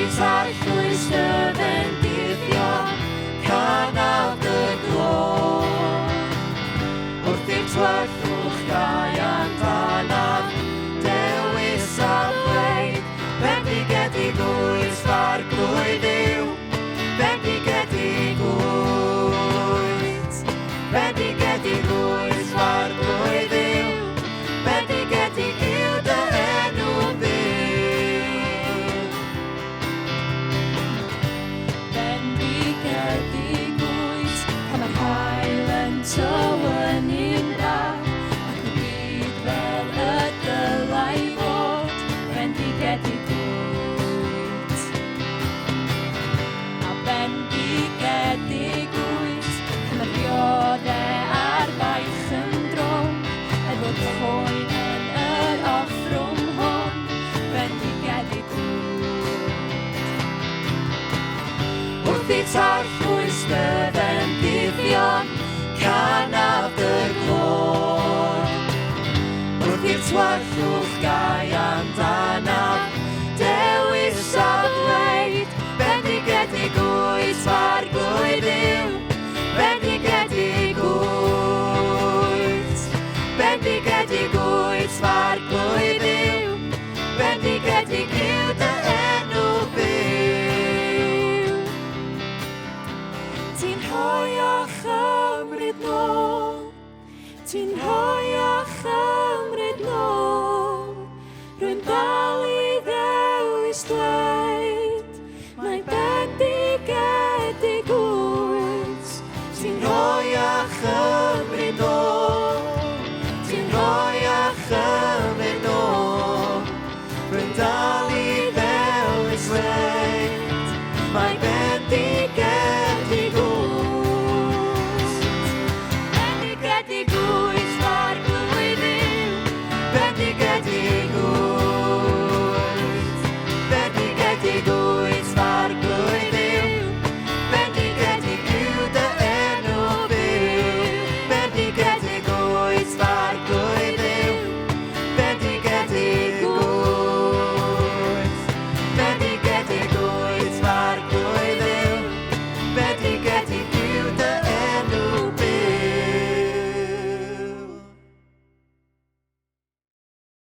Wrth i'r arglwys dy bendithio, canaf dy glor. Wrth i'r twerthwch gau amdanaf, dewis a ddweud, bendigedig wyth far glwydd yw, bendigedig wyth, bendigedig wyth far glwydd yw, bendigedig yw dy enw byw. Bendigedig wyth, pan mae'r hael yn tywynu'n dda, ac y byd fel y dylai fod, bendigedig wyth. A bendigedig wyth, pan mae'r dioddau a'r baich yn drom, efo coen yn yr offrwm hon, bendigedig wyth. Wrth i'r tarllwys dy bendithion, canaf dy glor. Wrth i'r twerthwch gau amdanaf, dewis a ddweud, bendigedig wyth far glwydd yw, bendigedig wyth, bendigedig wyth far glwydd yw, bendigedig yw dy enw byw. Ti'n rhoi a chymryd nôl, ti'n rhoi a chymryd nôl, rwy'n dal i ddewis dy